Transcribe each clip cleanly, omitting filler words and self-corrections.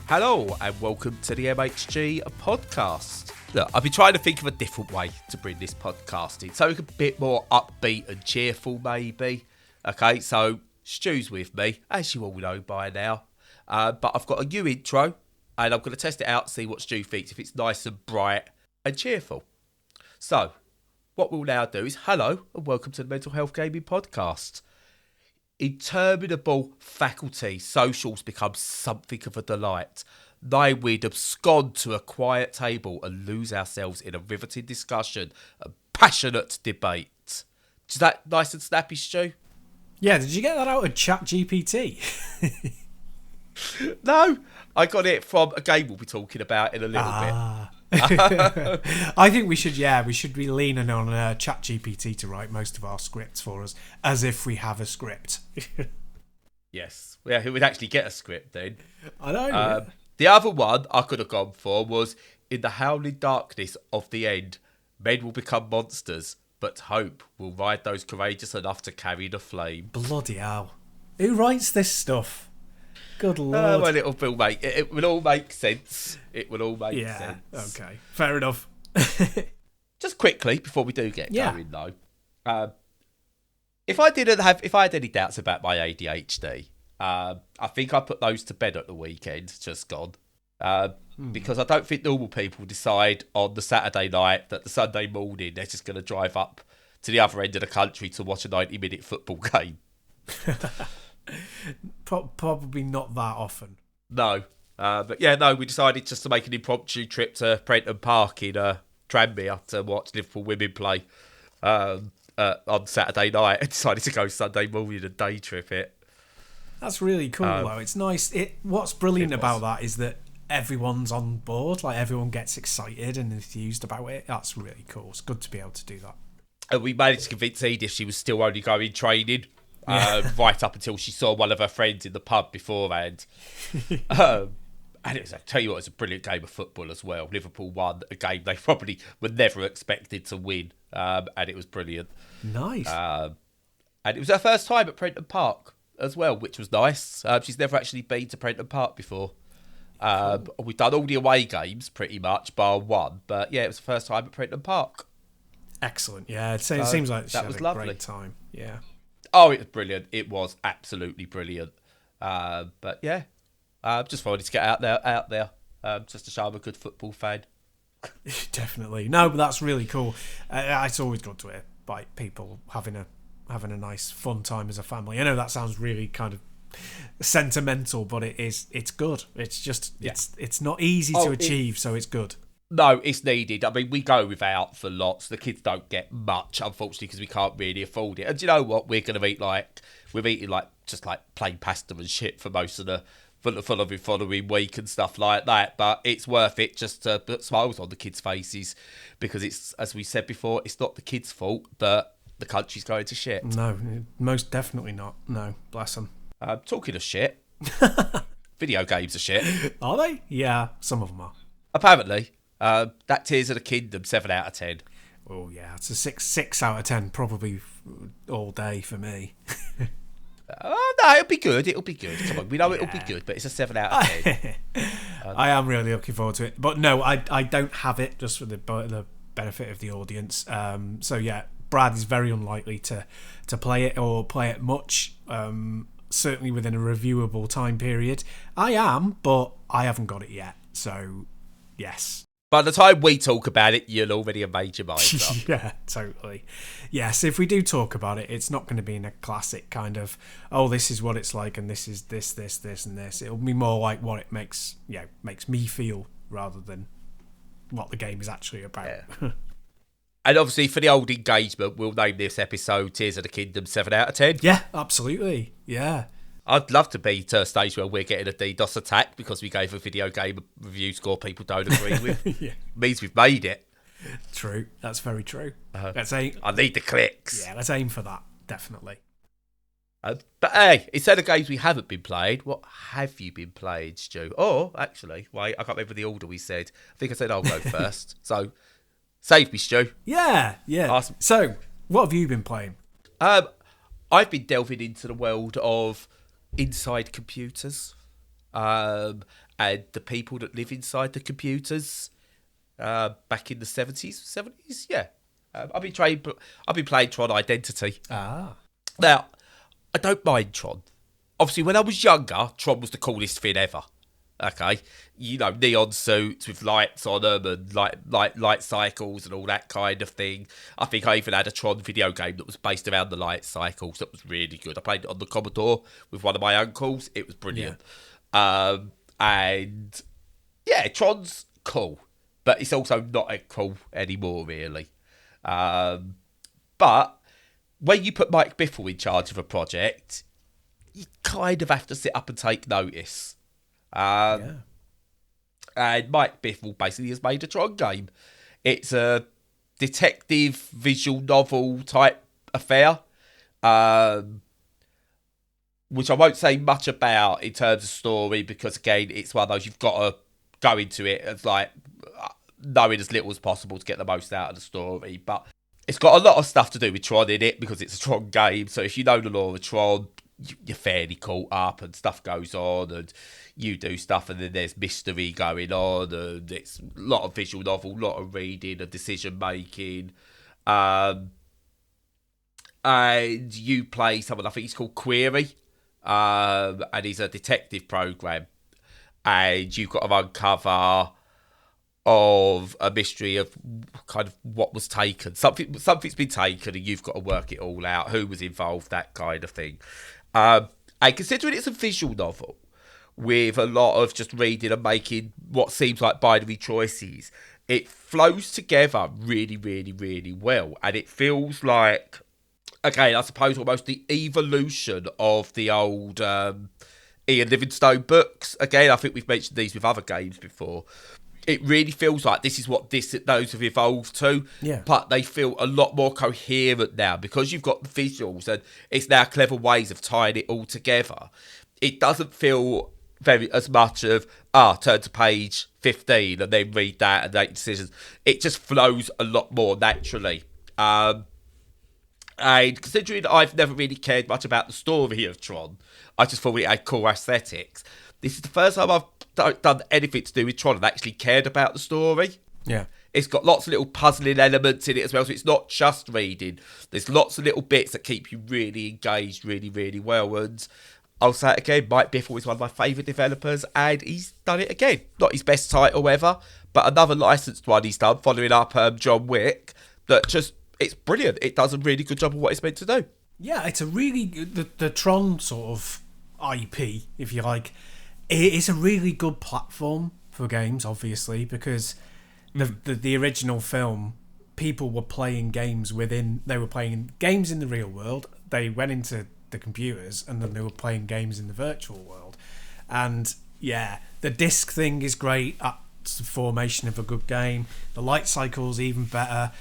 Hello and welcome to the MHG podcast. Look, I've been trying to think of a different way to bring this podcast in, something a bit more upbeat and cheerful maybe. Okay, so Stu's with me, as you all know by now. But I've got a new intro and I'm going to test it out, see what Stu thinks, if it's nice and bright and cheerful. So, what we'll now do is hello and welcome to the Mental Health Gaming Podcast. Interminable faculty socials become something of a delight. They would abscond to a quiet table and lose ourselves in a riveting discussion, a passionate debate. Is that nice and snappy, Stu? Yeah, did you get that out of ChatGPT? No, I got it from a game we'll be talking about in a little bit. I think we should be leaning on ChatGPT to write most of our scripts for us, as if we have a script. Yes, yeah, who would actually get a script then? I know. The other one I could have gone for was, in the howling darkness of the end, men will become monsters, but hope will ride those courageous enough to carry the flame. Bloody hell. Who writes this stuff? Good lord. Well, it will all make sense. It will all make sense. Yeah, okay. Fair enough. Just quickly, before we do get going though, if I had any doubts about my ADHD, I think I put those to bed at the weekend, just gone. Because I don't think normal people decide on the Saturday night that the Sunday morning they're just going to drive up to the other end of the country to watch a 90-minute football game. Probably not that often. No. But yeah, no, we decided just to make an impromptu trip to Prenton Park in Tranmere to watch Liverpool women play on Saturday night. I decided to go Sunday morning and day trip it. That's really cool, though. It's nice. What's brilliant about that is that everyone's on board. Like, everyone gets excited and enthused about it. That's really cool. It's good to be able to do that. And we managed to convince Edith she was still only going training. Right up until she saw one of her friends in the pub beforehand. And it was, I tell you what, it was a brilliant game of football as well. Liverpool won a game they probably were never expected to win, and it was brilliant. Nice. And it was her first time at Prenton Park as well, which was nice. She's never actually been to Prenton Park before. Cool. We've done all the away games pretty much, bar one. But yeah, it was the first time at Prenton Park. Excellent. Yeah, it seems like she that had was a lovely. Great time. Yeah. Oh, it was brilliant. It was absolutely brilliant. But yeah, just wanted to get out there, just to show I'm a good football fan. Definitely. No, but that's really cool. It's always good to hear like people having a nice fun time as a family. I know that sounds really kind of sentimental, but it's good. It's just it's not easy to achieve, so it's good. No, it's needed. I mean, we go without for lots. The kids don't get much, unfortunately, because we can't really afford it. And do you know what? We're going to eat we're eating just plain pasta and shit for most of the following week and stuff like that. But it's worth it just to put smiles on the kids' faces, because it's, as we said before, it's not the kids' fault that the country's going to shit. No, most definitely not. No, bless them. Talking of shit, video games are shit. Are they? Yeah, some of them are. Apparently. That Tears of the Kingdom, 7 out of 10. Oh yeah, it's a 6 out of 10, probably all day for me. Oh no, it'll be good. Come on, we know it'll be good, but it's a 7 out of 10. I am really looking forward to it, but no, I don't have it, just for the benefit of the audience. So yeah, Brad is very unlikely to play it or play it much. Certainly within a reviewable time period. I am, but I haven't got it yet. So yes. By the time we talk about it, you'll already have made your mind up. Yeah, totally. Yes, if we do talk about it, it's not going to be in a classic kind of, oh, this is what it's like, and this is this, and this. It'll be more like what it makes me feel, rather than what the game is actually about. Yeah. And obviously, for the old engagement, we'll name this episode Tears of the Kingdom 7 out of 10. Yeah, absolutely. Yeah. I'd love to be to a stage where we're getting a DDoS attack because we gave a video game review score people don't agree with. Yeah. Means we've made it. True. That's very true. Let's aim. I need the clicks. Yeah, let's aim for that. Definitely. But hey, instead of games we haven't been played, what have you been playing, Stu? Or, actually, wait, I can't remember the order we said. I think I said I'll go first. So, save me, Stu. Yeah. Awesome. So, what have you been playing? I've been delving into the world of inside computers, and the people that live inside the computers back in the 70s, yeah. I've been playing Tron Identity. Ah. Now, I don't mind Tron. Obviously, when I was younger, Tron was the coolest thing ever. Okay, neon suits with lights on them and light cycles and all that kind of thing. I think I even had a Tron video game that was based around the light cycles that was really good. I played it on the Commodore with one of my uncles. It was brilliant. Yeah. And yeah, Tron's cool, but it's also not cool anymore, really. But when you put Mike Biffle in charge of a project, you kind of have to sit up and take notice. And Mike Biffle basically has made a Tron game. It's a detective visual novel type affair, which I won't say much about in terms of story, because again, it's one of those you've got to go into it as like knowing as little as possible to get the most out of the story. But it's got a lot of stuff to do with Tron in it because it's a Tron game. So if you know the lore of Tron, you're fairly caught up and stuff goes on and you do stuff and then there's mystery going on and it's a lot of visual novel, a lot of reading and decision making. And you play someone, I think he's called Query, and he's a detective program, and you've got to uncover of a mystery of kind of what was taken. Something's been taken and you've got to work it all out, who was involved, that kind of thing. And considering it's a visual novel with a lot of just reading and making what seems like binary choices, it flows together really, really, really well. And it feels like, again, I suppose almost the evolution of the old Ian Livingstone books. Again, I think we've mentioned these with other games before. It really feels like this is what those have evolved to. Yeah. But they feel a lot more coherent now because you've got the visuals and it's now clever ways of tying it all together. It doesn't feel very as much of, turn to page 15 and then read that and make decisions. It just flows a lot more naturally. And considering I've never really cared much about the story of Tron, I just thought it had cool aesthetics. This is the first time I've done anything to do with Tron and actually cared about the story. Yeah. It's got lots of little puzzling elements in it as well, so it's not just reading. There's lots of little bits that keep you really engaged really, really well. And I'll say it again, Mike Biffle is one of my favourite developers, and he's done it again. Not his best title ever, but another licensed one he's done, following up John Wick, that just, it's brilliant. It does a really good job of what it's meant to do. Yeah, it's a really good, the Tron sort of IP, if you like. It's a really good platform for games, obviously, because the original film, people were playing games they were playing games in the real world. They went into the computers and then they were playing games in the virtual world. And yeah, the disc thing is great. That's the formation of a good game. The light cycle's even better.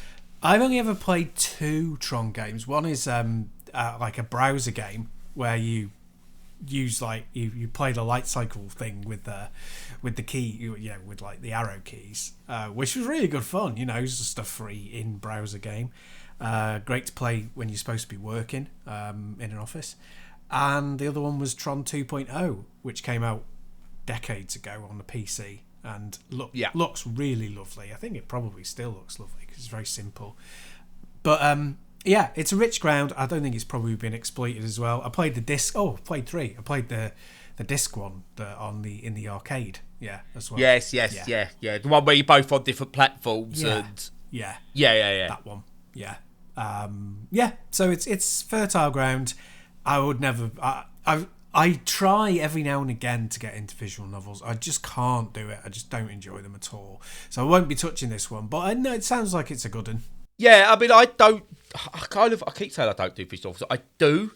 I've only ever played 2 Tron games. One is like a browser game where you use you play the light cycle thing with the key, with like the arrow keys, which was really good fun. It's just a free in browser game, great to play when you're supposed to be working in an office. And the other one was Tron 2.0, which came out decades ago on the PC and looks really lovely. I think it probably still looks lovely because it's very simple, but yeah, it's a rich ground. I don't think it's probably been exploited as well. I played the disc. I played 3. I played the disc one in the arcade. Yeah, as well. Yes, yeah. The one where you're both on different platforms. Yeah. And Yeah. That one. Yeah. So it's fertile ground. I would never. I try every now and again to get into visual novels. I just can't do it. I just don't enjoy them at all. So I won't be touching this one. But I know it sounds like it's a good one. Yeah, I mean, I keep saying I don't do visual novels. I do.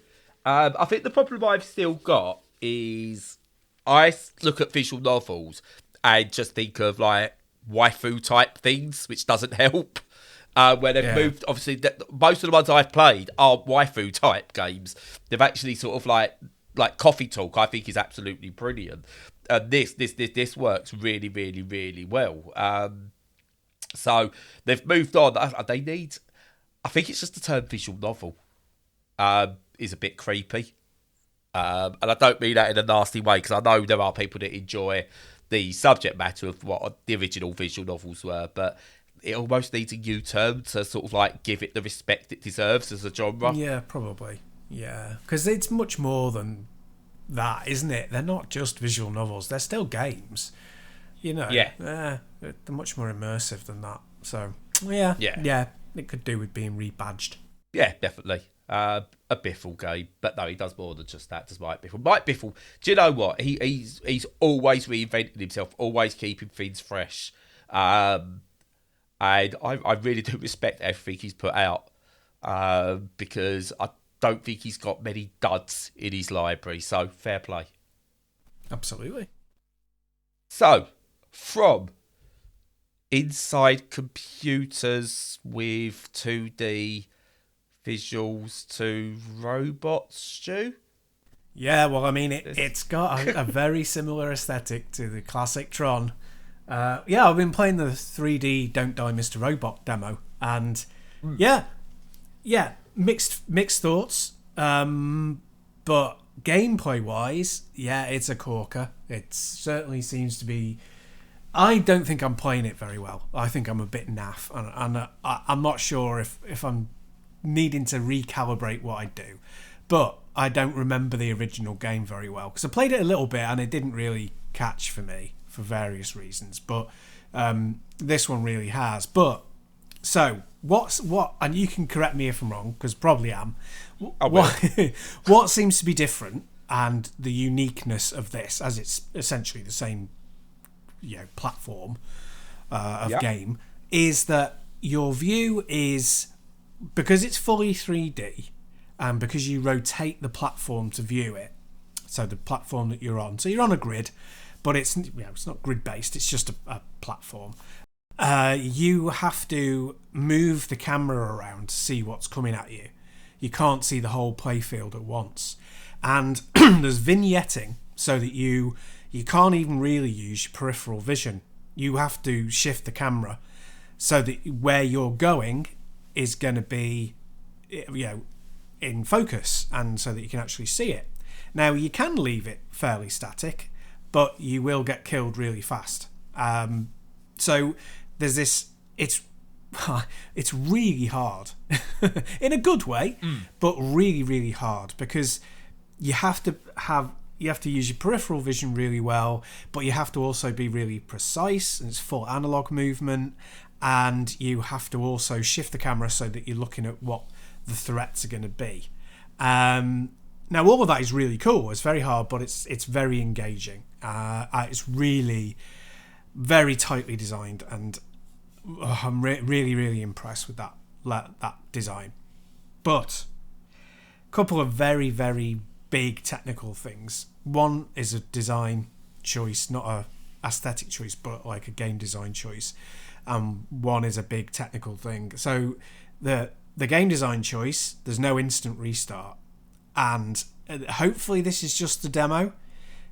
I think the problem I've still got is I look at visual novels and just think of like waifu type things, which doesn't help. Where they've moved, obviously, most of the ones I've played are waifu type games. They've actually sort of like Coffee Talk, I think is absolutely brilliant. This works really, really, really well. So they've moved on. They need, I think it's just the term visual novel is a bit creepy. And I don't mean that in a nasty way, because I know there are people that enjoy the subject matter of what the original visual novels were, but it almost needs a U-turn to sort of like give it the respect it deserves as a genre. Yeah, probably. Yeah, because it's much more than that, isn't it? They're not just visual novels; they're still games. You know, they're much more immersive than that. So, yeah, it could do with being rebadged. Yeah, definitely. A Biffle game, but no, he does more than just that. Does Mike Biffle? Mike Biffle, do you know what? He's always reinventing himself, always keeping things fresh. And I really do respect everything he's put out, because I don't think he's got many duds in his library. So fair play. Absolutely. So from inside computers with 2D visuals to robots, Stu? Yeah, well, I mean, it's got a very similar aesthetic to the classic Tron. I've been playing the 3D Don't Die Mr. Robot demo, and mixed thoughts. But gameplay-wise, it's a corker. It certainly seems to be... I don't think I'm playing it very well. I think I'm a bit naff, and I'm not sure if I'm needing to recalibrate what I do. But I don't remember the original game very well, because I played it a little bit and it didn't really catch for me for various reasons. But this one really has. But so what? And you can correct me if I'm wrong, because probably am. What seems to be different and the uniqueness of this, as it's essentially the same platform of game, is that your view is, because it's fully 3D and because you rotate the platform to view it, so the platform that you're on, so you're on a grid, but it's not grid based, it's just a platform. You have to move the camera around to see what's coming at you. You can't see the whole playfield at once, and there's vignetting, so that you can't even really use your peripheral vision. You have to shift the camera so that where you're going is going to be, in focus, and so that you can actually see it. Now, you can leave it fairly static, but you will get killed really fast. So there's this. It's really hard in a good way, but really, really hard, because you have to use your peripheral vision really well, but you have to also be really precise, and it's full analog movement, and you have to also shift the camera so that you're looking at what the threats are going to be. Now, all of that is really cool. It's very hard, but it's very engaging. It's really very tightly designed, and I'm really, really impressed with that design. But a couple of very, very big technical things. One is a design choice, not a aesthetic choice, but like a game design choice. One is a big technical thing. So the game design choice, there's no instant restart, and hopefully this is just the demo,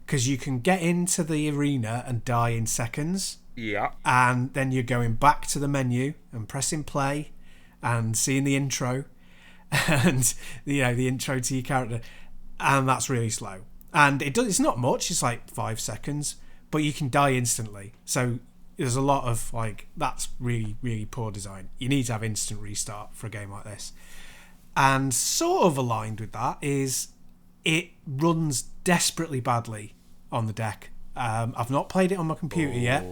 because you can get into the arena and die in seconds. Yeah. And then you're going back to the menu and pressing play and seeing the intro and the intro to your character, and that's really slow. And it's not much, it's like 5 seconds, but you can die instantly. So there's a lot of that's really, really poor design. You need to have instant restart for a game like this. And sort of aligned with that is it runs desperately badly on the deck. I've not played it on my computer yet,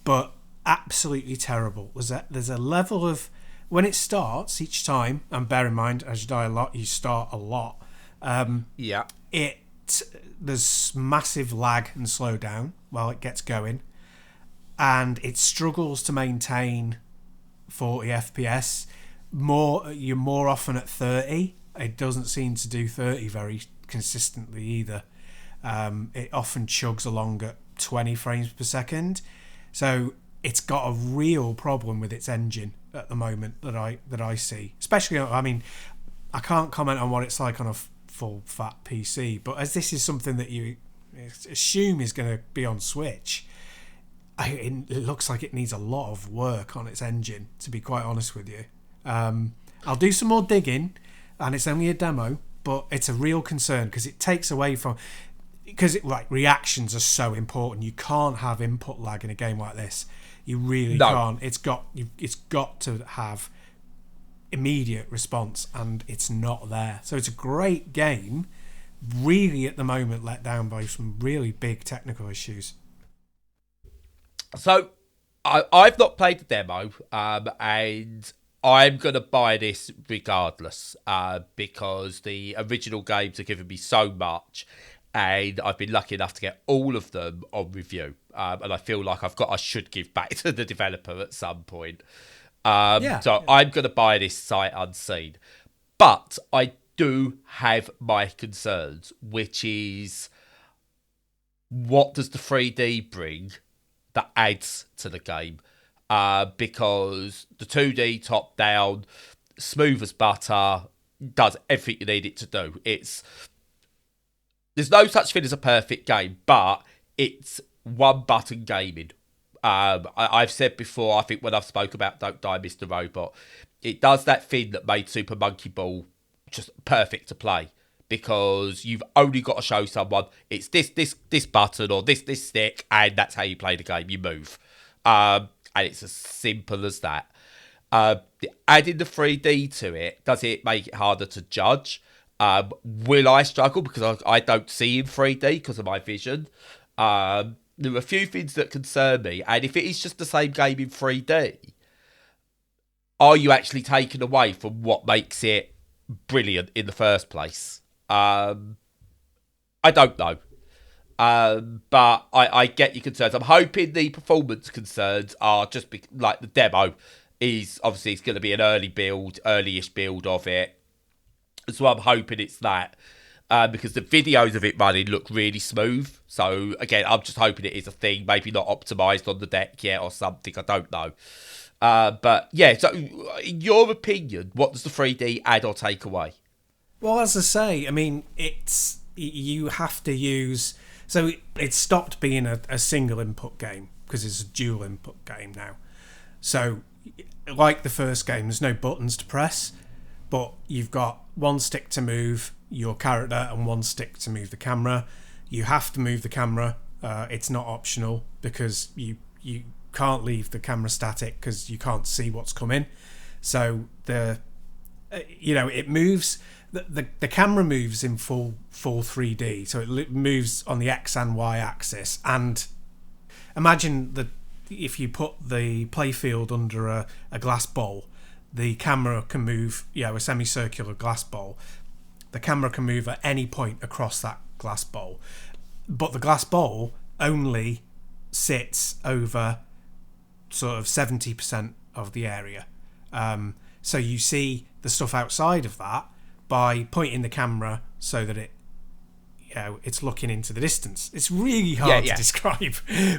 but absolutely terrible. There's a level of, when it starts each time, and bear in mind, as you die a lot, you start a lot. There's massive lag and slowdown while it gets going, and it struggles to maintain 40 FPS. You're more often at 30. It doesn't seem to do 30 very consistently either. It often chugs along at 20 frames per second. So it's got a real problem with its engine at the moment that I see. Especially, I mean, I can't comment on what it's like on a full fat PC, but as this is something that you assume is going to be on Switch, it looks like it needs a lot of work on its engine, to be quite honest with you. I'll do some more digging, and it's only a demo, but it's a real concern because it takes away from... because reactions are so important. You can't have input lag in a game like this. You really can't. It's got to have immediate response, and it's not there. So it's a great game, really at the moment let down by some really big technical issues. So I've not played the demo, and I'm going to buy this regardless, because the original games have given me so much, and I've been lucky enough to get all of them on review, and I feel like I should give back to the developer at some point. So I'm going to buy this sight unseen. But I do have my concerns, which is, what does the 3D bring that adds to the game? Because the 2D top-down, smooth as butter, does everything you need it to do. There's no such thing as a perfect game, but it's one-button gaming. I've said before, I think when I've spoke about Don't Die, Mr. Robot, it does that thing that made Super Monkey Ball just perfect to play, because you've only got to show someone it's this button or this stick, and that's how you play the game. You move, and it's as simple as that. Adding the 3D to it, does it make it harder to judge? Will I struggle because I don't see in 3D because of my vision? There are a few things that concern me, and if it is just the same game in 3D, are you actually taken away from what makes it brilliant in the first place? I don't know. But I get your concerns. I'm hoping the performance concerns are just like the demo is obviously it's going to be an early-ish build of it. So I'm hoping it's that. Because the videos of it running look really smooth. So, again, I'm just hoping it is a thing. Maybe not optimised on the deck yet or something. I don't know. But, yeah, so in your opinion, what does the 3D add or take away? Well, as I say, I mean, you have to use... So it stopped being a single input game because it's a dual input game now. So, like the first game, there's no buttons to press, but you've got one stick to move your character and one stick to move the camera. You have to move the camera. It's not optional because you can't leave the camera static because you can't see what's coming. So it moves. The camera moves in full 3D, so it moves on the X and Y axis. And imagine that if you put the playfield under a glass bowl, the camera can move. A semicircular glass bowl. The camera can move at any point across that glass bowl, but the glass bowl only sits over sort of 70% of the area. So you see the stuff outside of that by pointing the camera so that it's looking into the distance. It's really hard to describe.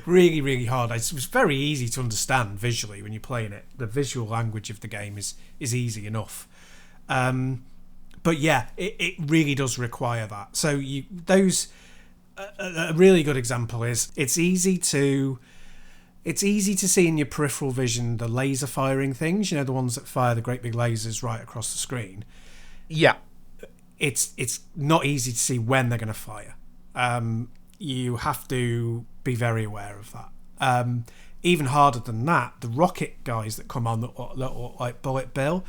Really, really hard. It's very easy to understand visually when you're playing it. The visual language of the game is easy enough. But yeah, it really does require that. So a really good example is it's easy to see in your peripheral vision the laser firing things, the ones that fire the great big lasers right across the screen. Yeah. It's not easy to see when they're going to fire. You have to be very aware of that. Even harder than that, the rocket guys that come on that look like Bullet Bill,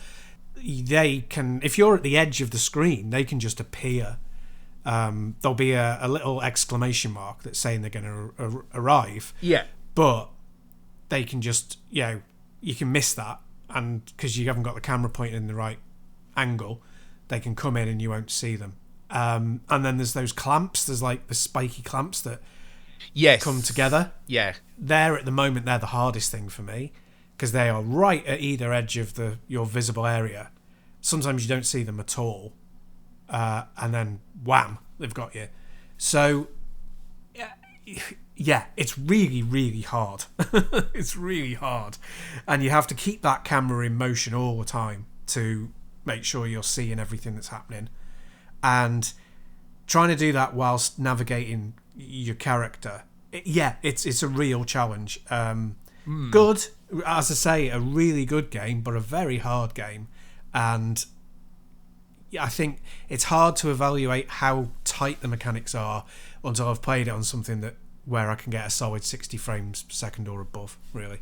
they can, if you're at the edge of the screen, they can just appear. There'll be a little exclamation mark that's saying they're going to arrive. Yeah. But they can just, you can miss that, and because you haven't got the camera pointed in the right angle, they can come in and you won't see them. And then there's those clamps. There's like the spiky clamps that come together. Yeah. At the moment, they're the hardest thing for me because they are right at either edge of your visible area. Sometimes you don't see them at all. And then, wham, they've got you. So, yeah, it's really, really hard. It's really hard. And you have to keep that camera in motion all the time to make sure you're seeing everything that's happening. And trying to do that whilst navigating your character, it's a real challenge. Good, as I say, a really good game, but a very hard game. And I think it's hard to evaluate how tight the mechanics are until I've played it on something where I can get a solid 60 frames per second or above, really.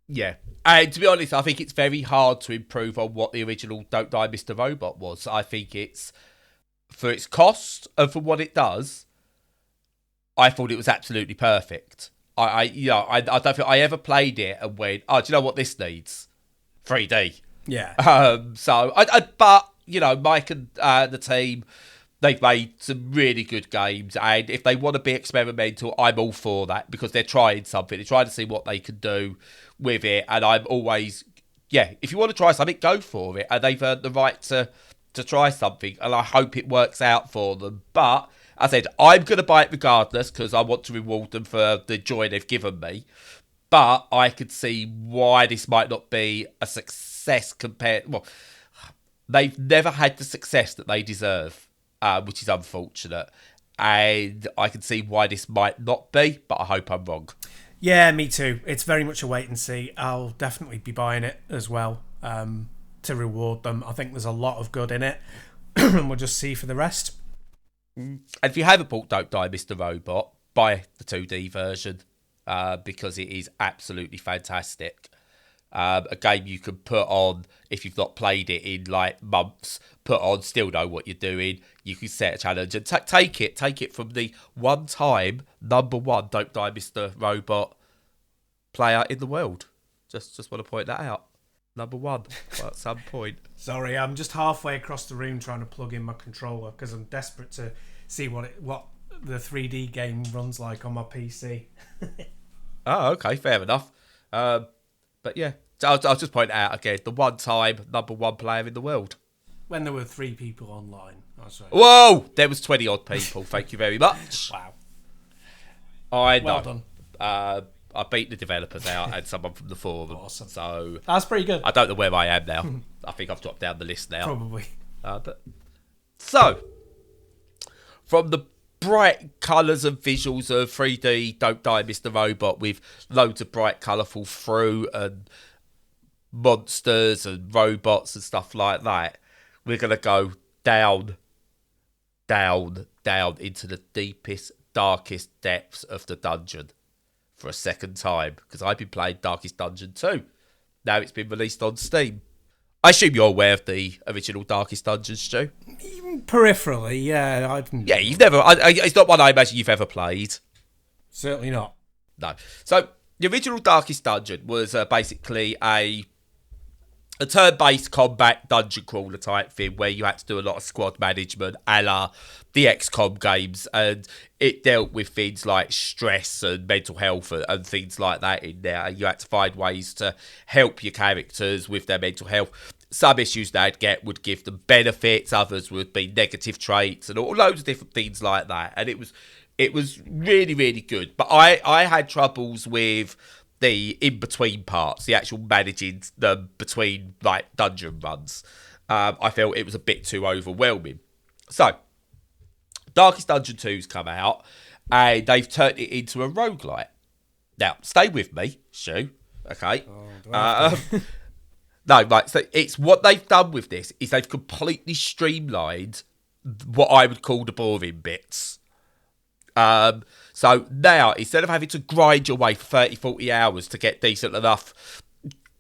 Yeah. And to be honest, I think it's very hard to improve on what the original Don't Die Mr. Robot was. I think it's, for its cost and for what it does, I thought it was absolutely perfect. I don't think I ever played it and went, oh, do you know what this needs? 3D. Yeah. But, Mike and the team, they've made some really good games, and if they want to be experimental, I'm all for that, because they're trying something. They're trying to see what they can do with it, and I'm always, if you want to try something, go for it, and they've earned the right to try something, and I hope it works out for them. But I said, I'm going to buy it regardless, because I want to reward them for the joy they've given me. But I could see why this might not be a success compared... Well, they've never had the success that they deserve, which is unfortunate. And I can see why this might not be, but I hope I'm wrong. Yeah, me too. It's very much a wait and see. I'll definitely be buying it as well, to reward them. I think there's a lot of good in it, and we'll just see for the rest. And if you haven't bought Don't Die Mr. Robot, buy the 2D version, because it is absolutely fantastic. A game you can put on if you've not played it in like months, put on, still know what you're doing. You can set a challenge and take it from the one-time #1 Don't Die Mr. Robot player in the world. Just want to point that out. #1 at some point. Sorry, I'm just halfway across the room trying to plug in my controller because I'm desperate to see what the 3D game runs like on my PC. Oh, okay, fair enough. But yeah, I'll just point out again, the one-time #1 player in the world. When there were 3 people online. That's right. Whoa! There was 20-odd people. Thank you very much. Wow. I know. Well done. I beat the developers out and someone from the forum. Awesome. So that's pretty good. I don't know where I am now. I think I've dropped down the list now. Probably. So, from the bright colours and visuals of 3D Don't Die Mr. Robot, with loads of bright colourful fruit and monsters and robots and stuff like that, we're going to go down into the deepest, darkest depths of the dungeon for a second time, because I've been playing Darkest Dungeon 2. Now it's been released on Steam. I assume you're aware of the original Darkest Dungeon, Stu? Peripherally, yeah. Yeah, you've never... it's not one I imagine you've ever played. Certainly not. No. So, the original Darkest Dungeon was basically a turn-based combat dungeon crawler type thing where you had to do a lot of squad management, a la the XCOM games, and it dealt with things like stress and mental health and things like that in there. You had to find ways to help your characters with their mental health. Some issues they'd get would give them benefits, others would be negative traits, and all loads of different things like that. And it was really, really good. But I had troubles with the in-between parts, the actual managing them between like dungeon runs. I felt it was a bit too overwhelming. So, Darkest Dungeon 2's come out, and they've turned it into a roguelite. Now, stay with me, Stu, okay? No, right, so it's what they've done with this is they've completely streamlined what I would call the boring bits. So now, instead of having to grind your way for 30, 40 hours to get decent enough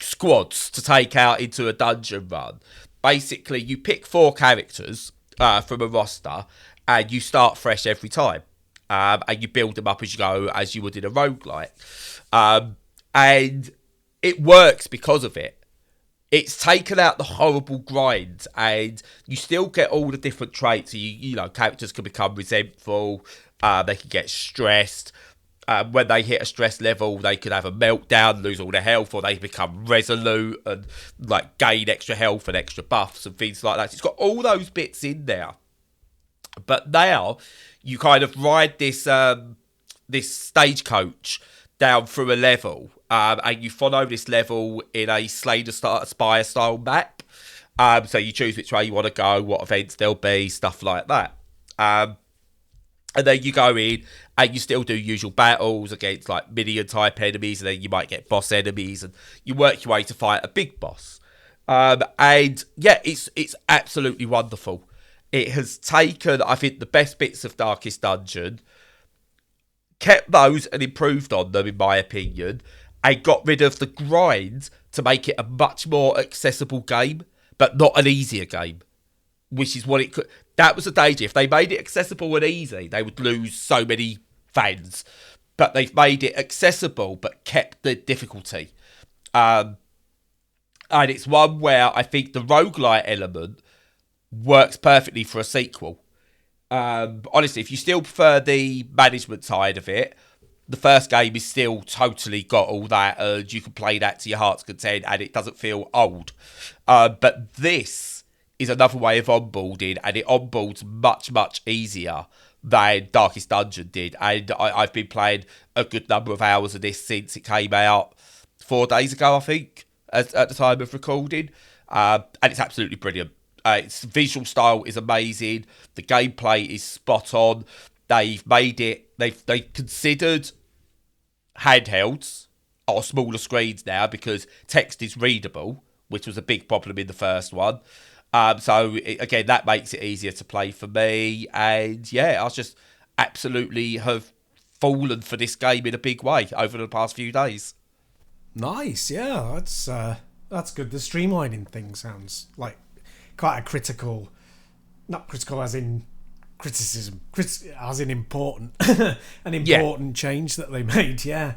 squads to take out into a dungeon run, basically you pick 4 characters from a roster and you start fresh every time. And you build them up as you go, as you would in a roguelite. And it works because of it. It's taken out the horrible grind, and you still get all the different traits. You know, characters can become resentful, they can get stressed. When they hit a stress level, they could have a meltdown, lose all their health, or they become resolute and like gain extra health and extra buffs and things like that. So it's got all those bits in there. But now you kind of ride this this stagecoach down through a level, and you follow this level in a Slay the Spire style map. So you choose which way you want to go, what events there'll be, stuff like that. And then you go in and you still do usual battles against like minion type enemies, and then you might get boss enemies, and you work your way to fight a big boss. And yeah, it's absolutely wonderful. It has taken, I think, the best bits of Darkest Dungeon, kept those and improved on them, in my opinion, and got rid of the grind to make it a much more accessible game, but not an easier game, which is what it could. That was the danger. If they made it accessible and easy, they would lose so many fans. But they've made it accessible, but kept the difficulty. And it's one where I think the roguelite element works perfectly for a sequel. Honestly, if you still prefer the management side of it, the first game is still totally got all that, and you can play that to your heart's content, and it doesn't feel old. But this is another way of onboarding, and it onboards much, much easier than Darkest Dungeon did. And I've been playing a good number of hours of this since it came out 4 days ago, I think, at the time of recording. And it's absolutely brilliant. Its visual style is amazing. The gameplay is spot on. They've made it. They've considered handhelds or smaller screens now because text is readable, which was a big problem in the first one. Again, that makes it easier to play for me. And yeah, I just absolutely have fallen for this game in a big way over the past few days. Nice, yeah, that's good. The streamlining thing sounds like quite a critical, not critical as in criticism, as in important, an important change that they made. Yeah.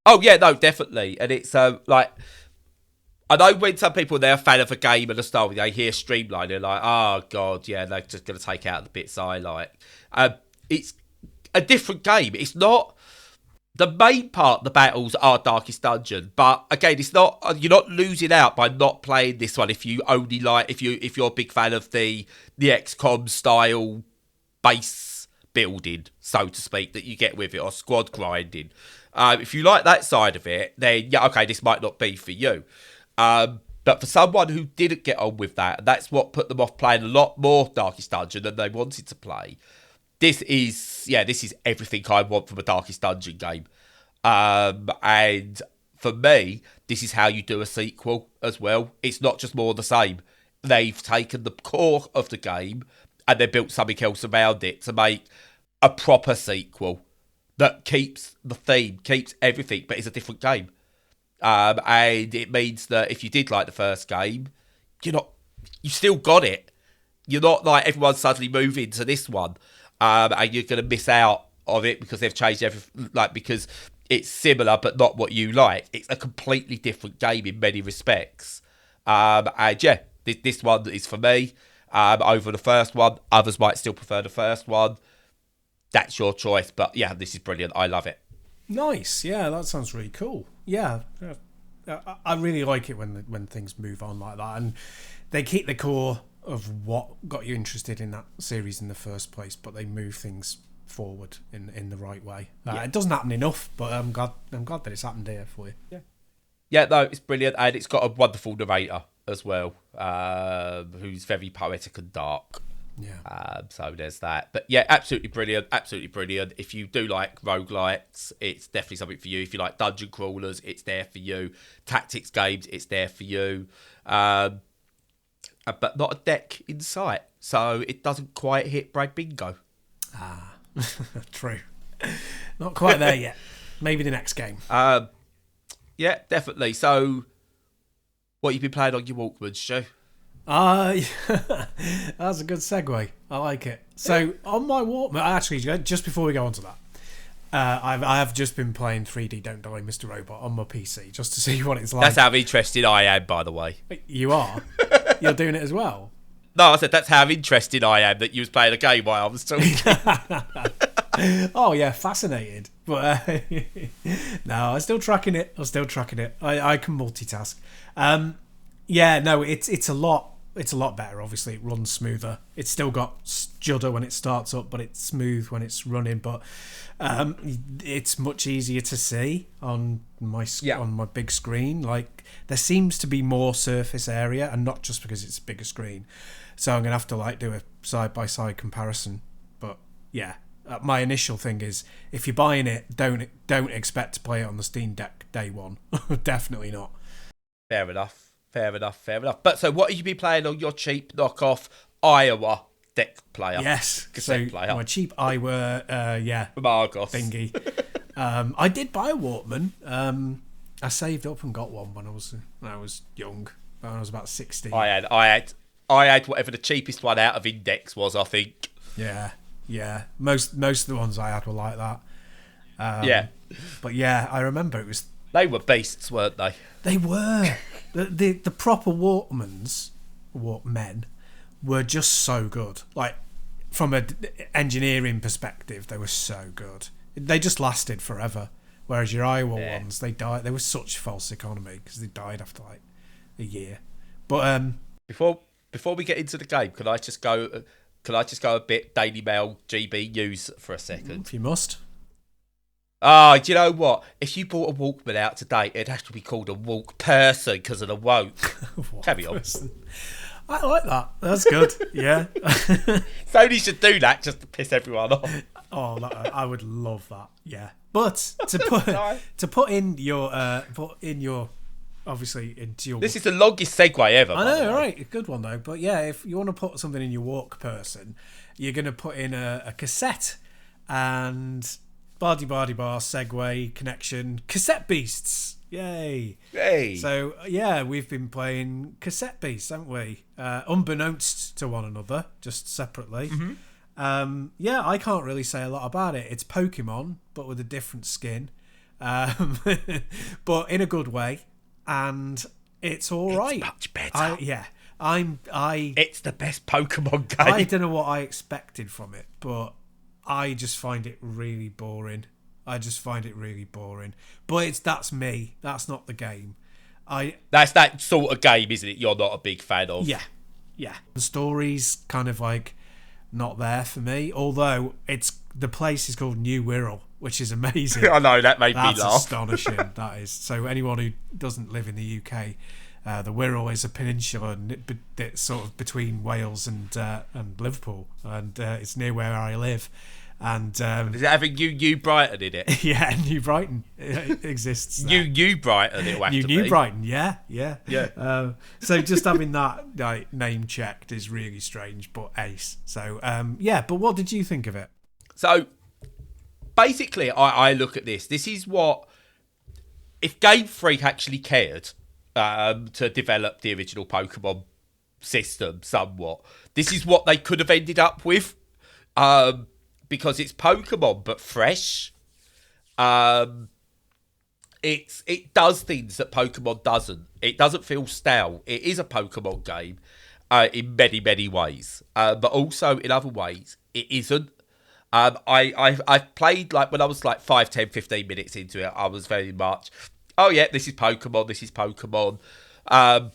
Oh yeah, no, definitely, and it's like. I know when some people, they're a fan of a game and a style, they hear streamline, they're like, oh god, yeah, they're just going to take out the bits I like. It's a different game. It's not the main part. The battles are Darkest Dungeon, but again, it's not. You're not losing out by not playing this one if you only like if you're a big fan of the XCOM style base building, so to speak, that you get with it, or squad grinding. If you like that side of it, then yeah, okay, this might not be for you. But for someone who didn't get on with that, and that's what put them off playing a lot more Darkest Dungeon than they wanted to play. This is everything I want from a Darkest Dungeon game. And for me, this is how you do a sequel as well. It's not just more of the same. They've taken the core of the game and they built something else around it to make a proper sequel that keeps the theme, keeps everything, but it's a different game. And it means that if you did like the first game, you still got it. You're not like everyone's suddenly moving to this one, and you're going to miss out on it because they've changed everything. Like because it's similar but not what you like. It's a completely different game in many respects. And yeah, this one is for me over the first one. Others might still prefer the first one. That's your choice, but yeah, this is brilliant. I love it. Nice, yeah, that sounds really cool. Yeah, I really like it when things move on like that, and they keep the core of what got you interested in that series in the first place, but they move things forward in the right way. It doesn't happen enough, but I'm glad that it's happened here for you. Yeah, no, it's brilliant, and it's got a wonderful narrator as well, who's very poetic and dark. Yeah. So there's that. But yeah, absolutely brilliant. Absolutely brilliant. If you do like roguelites, it's definitely something for you. If you like dungeon crawlers, it's there for you. Tactics games, it's there for you. But not a deck in sight. So it doesn't quite hit Brad Bingo. Ah, true. Not quite there yet. Maybe the next game. Yeah, definitely. So what you've been playing on your Walkman, Stu? That's a good segue. I like it. So on my Walkman, actually, just before we go on to that, I have just been playing 3D Don't Die Mr. Robot on my PC just to see what it's like. That's how interested I am, by the way. You are? You're doing it as well? No, I said that's how interested I am that you was playing a game while I was talking. Oh yeah, fascinated. But no, I'm still tracking it. I can multitask. Yeah, no, it's a lot. It's a lot better. Obviously, it runs smoother. It's still got judder when it starts up, but it's smooth when it's running. But it's much easier to see on my big screen. Like there seems to be more surface area, and not just because it's a bigger screen. So I'm gonna have to do a side by side comparison. But yeah, my initial thing is if you're buying it, don't expect to play it on the Steam Deck day one. Definitely not. Fair enough. Fair enough. But so what have you been playing on your cheap knockoff Iowa deck player? Yes. Cassette player. My cheap Iowa, From Argos. thingy. I did buy a Walkman. I saved up and got one when I was young. When I was about 16. I had whatever the cheapest one out of Index was, I think. Yeah. Most of the ones I had were like that. Yeah. But yeah, I remember it was. They were beasts, weren't they? They were. The proper Walkmen were just so good. Like, from an engineering perspective, they were so good. They just lasted forever. Whereas your Iowa ones, they died. They were such false economy because they died after like a year. But before we get into the game, can I just go a bit Daily Mail GB news for a second? If you must. Do you know what? If you bought a Walkman out today, it'd have to be called a Walkperson because of the woke. Carry on. I like that. That's good. Yeah. Sony should do that just to piss everyone off. Oh, I would love that. Yeah. But to put in your obviously into your. This is the longest segue ever. I know, right? A good one though. But yeah, if you want to put something in your Walkperson, you're going to put in a cassette and. Bardy bar segue connection Cassette Beasts, yay! So yeah, we've been playing Cassette Beasts, haven't we? Unbeknownst to one another, just separately. Yeah, I can't really say a lot about it. It's Pokemon, but with a different skin, but in a good way, and it's all right. It's much better. It's the best Pokemon game. I don't know what I expected from it, but. I just find it really boring. But that's me. That's not the game. That's that sort of game, isn't it? You're not a big fan of. Yeah. The story's kind of like not there for me. Although the place is called New Wirral, which is amazing. I know, that made me laugh. That's astonishing. That is. So anyone who doesn't live in the UK. The Wirral is a peninsula that's sort of between Wales and Liverpool, and it's near where I live. And is it having New Brighton in it? Yeah, New Brighton exists. New Brighton, it'll have to be. New Brighton, yeah. So just having that name checked is really strange, but ace. So but what did you think of it? So basically, I look at this. This is what if Game Freak actually cared. To develop the original Pokemon system somewhat. This is what they could have ended up with. Because it's Pokemon, but fresh. It does things that Pokemon doesn't. It doesn't feel stale. It is a Pokemon game in many, many ways. But also in other ways, it isn't. I've played, like, when I was like 5, 10, 15 minutes into it, I was very much... Oh, yeah, this is Pokemon. An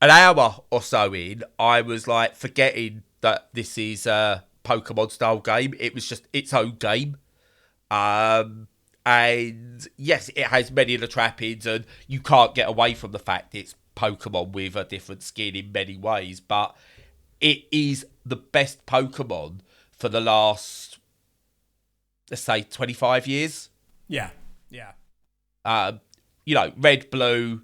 hour or so in, I was like forgetting that this is a Pokemon-style game. It was just its own game. And yes, it has many of the trappings, and you can't get away from the fact it's Pokemon with a different skin in many ways. But it is the best Pokemon for the last, let's say, 25 years. Yeah. Red, blue,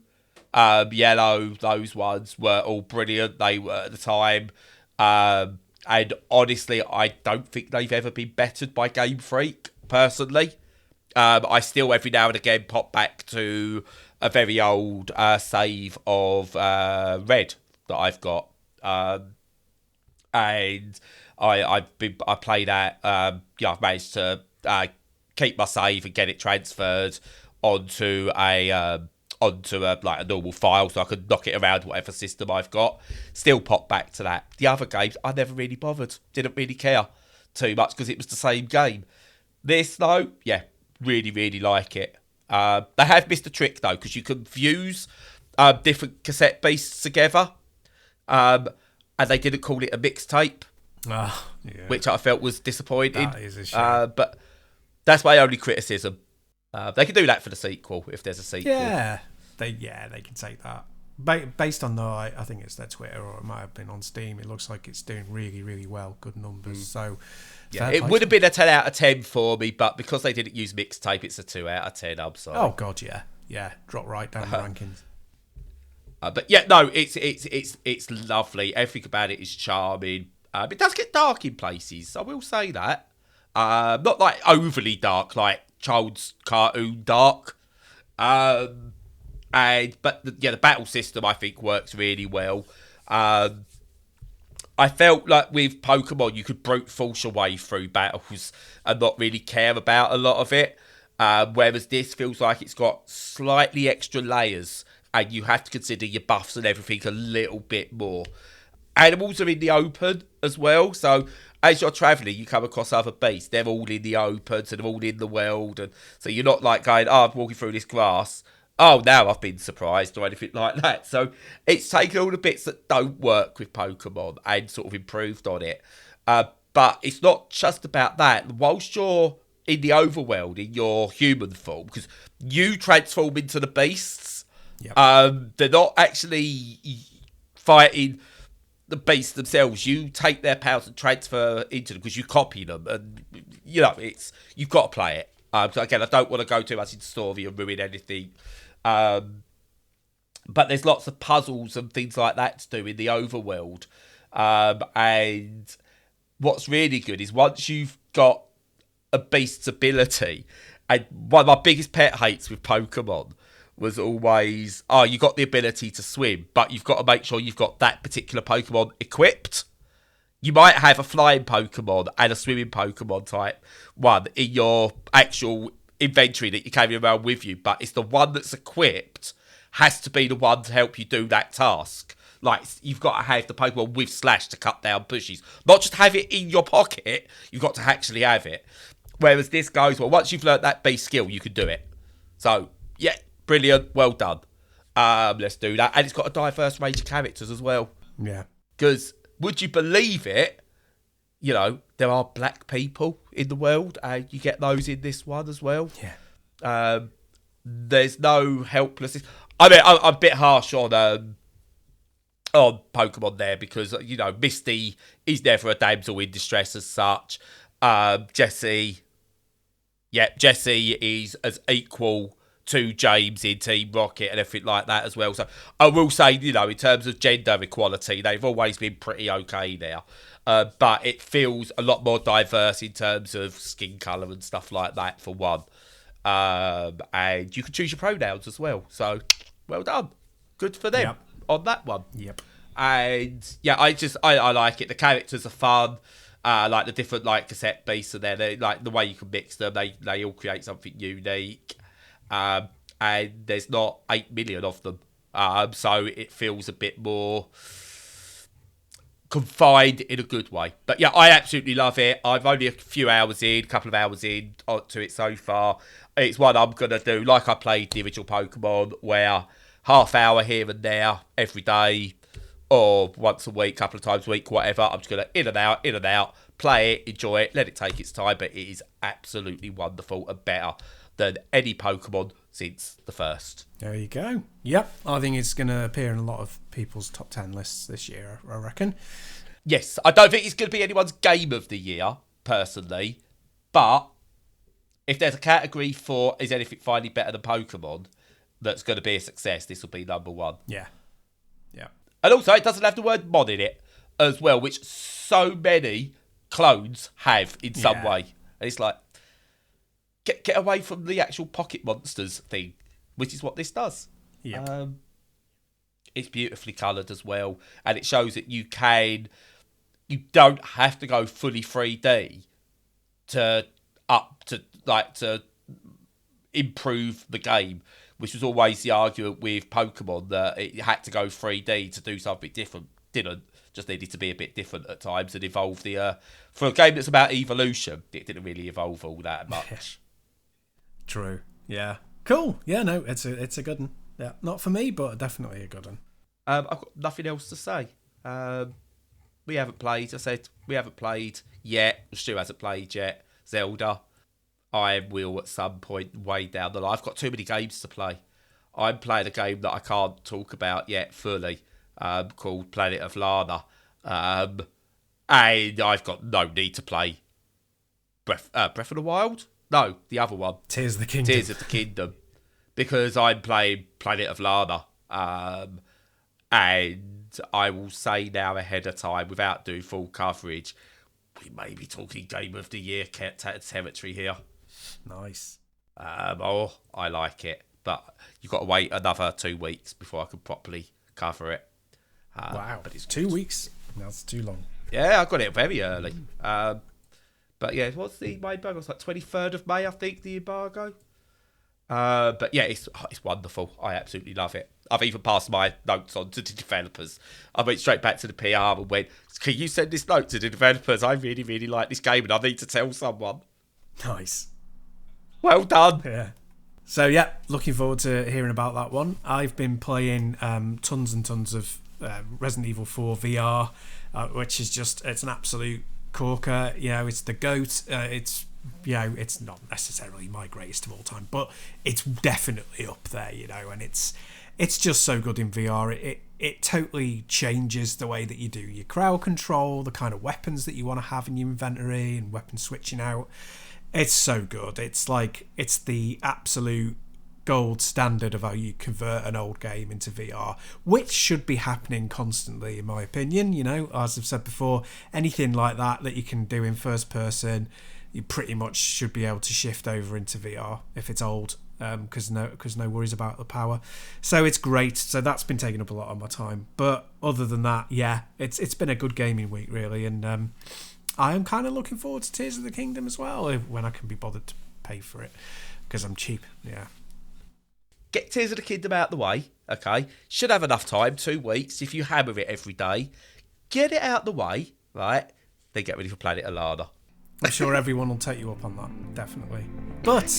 yellow, those ones were all brilliant. They were at the time. And honestly, I don't think they've ever been bettered by Game Freak, personally. I still, every now and again, pop back to a very old save of Red that I've got. And I play that. I've managed to keep my save and get it transferred onto a normal file, so I could knock it around whatever system I've got. Still pop back to that. The other games, I never really bothered. Didn't really care too much because it was the same game. This though, yeah, really, really like it. They have missed a trick though, because you can fuse different cassette beasts together, and they didn't call it a mixtape, which I felt was disappointing. That is a shame. But that's my only criticism. They can do that for the sequel if there's a sequel. Yeah, they can take that. Based on I think it's their Twitter, or it might have been on Steam. It looks like it's doing really, really well. Good numbers. So yeah, it would have been a 10 out of 10 for me, but because they didn't use mixtape, it's a 2 out of 10. I'm sorry. Oh god, yeah, drop right down the rankings. But yeah, no, it's lovely. Everything about it is charming. It does get dark in places, I will say that. Not like overly dark, like child's cartoon dark. But the battle system I think works really well. I felt like with Pokemon you could brute force your way through battles and not really care about a lot of it. Whereas this feels like it's got slightly extra layers and you have to consider your buffs and everything a little bit more. Animals are in the open as well, so as you're travelling, you come across other beasts. They're all in the open, so they're all in the world, and so you're not like going, "Oh, I'm walking through this grass. Oh, now I've been surprised," or anything like that. So it's taken all the bits that don't work with Pokemon and sort of improved on it. But it's not just about that. Whilst you're in the overworld, in your human form, because you transform into the beasts, they're not actually fighting the beasts themselves. You take their powers and transfer into them because you copy them, and you've got to play it. So again, I don't want to go too much into story and ruin anything, but there's lots of puzzles and things like that to do in the overworld, and what's really good is once you've got a beast's ability, and one of my biggest pet hates with Pokemon was always, you got the ability to swim, but you've got to make sure you've got that particular Pokemon equipped. You might have a flying Pokemon and a swimming Pokemon type one in your actual inventory that you carry around with you, but it's the one that's equipped has to be the one to help you do that task. Like, you've got to have the Pokemon with Slash to cut down bushes. Not just have it in your pocket, you've got to actually have it. Whereas this goes, well, once you've learnt that base skill, you can do it. So, yeah, brilliant, well done. Let's do that. And it's got a diverse range of characters as well. Yeah. Because, would you believe it, there are black people in the world, and you get those in this one as well. Yeah. There's no helplessness. I mean, I'm a bit harsh on Pokemon there because, Misty is never a damsel in distress as such. Jessie is as equal to James in Team Rocket and everything like that as well. So I will say, in terms of gender equality, they've always been pretty okay there. But it feels a lot more diverse in terms of skin colour and stuff like that, for one. And you can choose your pronouns as well. So, well done. Good for them on that one. Yep. And, yeah, I like it. The characters are fun. Like the different cassette beasts are there. They, like the way you can mix them, they all create something unique. And there's not 8 million of them. So it feels a bit more confined in a good way. But yeah, I absolutely love it. I've only a couple of hours in to it so far. It's one I'm going to do like I played the original Pokemon, where half hour here and there every day, or once a week, couple of times a week, whatever. I'm just going to in and out, play it, enjoy it, let it take its time. But it is absolutely wonderful and better than any Pokemon since the first. There you go. Yep, I think it's going to appear in a lot of people's top 10 lists this year, I reckon. Yes, I don't think it's going to be anyone's game of the year, personally. But if there's a category for is anything finally better than Pokemon that's going to be a success, this will be number one. Yeah. Yeah. And also, it doesn't have the word mod in it as well, which so many clones have in some way. And it's like, get away from the actual pocket monsters thing, which is what this does. Yeah. It's beautifully coloured as well, and it shows that you don't have to go fully 3D to improve the game, which was always the argument with Pokemon, that it had to go 3D to do something different. Didn't. Just needed to be a bit different at times and evolve for a game that's about evolution, it didn't really evolve all that much. True. Yeah. Cool. Yeah, no, it's a good one. Yeah. Not for me, but definitely a good one. I've got nothing else to say. We haven't played. I said we haven't played yet. Stu hasn't played yet. Zelda. I will at some point way down the line. I've got too many games to play. I'm playing a game that I can't talk about yet fully, called Planet of Lana. And I've got no need to play Breath of the Wild. No, the other one. Tears of the Kingdom. Tears of the Kingdom. Because I'm playing Planet of Lana. And I will say now ahead of time, without doing full coverage, we may be talking Game of the Year territory here. Nice. I like it. But you've got to wait another 2 weeks before I can properly cover it. Wow. But it's 2 weeks? That's too long. Yeah, I got it very early. But yeah, what's the embargo? It's like 23rd of May, I think, the embargo. But yeah, it's wonderful. I absolutely love it. I've even passed my notes on to the developers. I went straight back to the PR and went, can you send this note to the developers? I really, really like this game and I need to tell someone. Nice. Well done. Yeah. So yeah, looking forward to hearing about that one. I've been playing tons and tons of Resident Evil 4 VR, which is it's an absolute corker. You know, it's the GOAT. It's not necessarily my greatest of all time, but it's definitely up there. You know, and it's just so good in VR. It totally changes the way that you do your crowd control, the kind of weapons that you want to have in your inventory, and weapon switching out. It's so good. It's the absolute gold standard of how you convert an old game into VR, which should be happening constantly, in my opinion. You know, as I've said before, anything like that you can do in first person, you pretty much should be able to shift over into VR if it's old, because no worries about the power. So it's great. So that's been taking up a lot of my time. But other than that, yeah, it's been a good gaming week really, and I am kind of looking forward to Tears of the Kingdom as well, when I can be bothered to pay for it, because I'm cheap. Yeah. Get Tears of the Kingdom out of the way, okay? Should have enough time, 2 weeks, if you hammer it every day. Get it out the way, right? Then get ready for Planet Alana. I'm sure everyone will take you up on that, definitely. But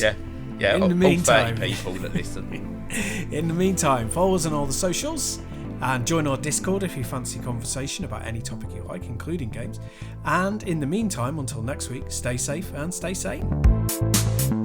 yeah, in the meantime, all 30 people that listen. In the meantime, follow us on all the socials and join our Discord if you fancy conversation about any topic you like, including games. And in the meantime, until next week, stay safe and stay sane.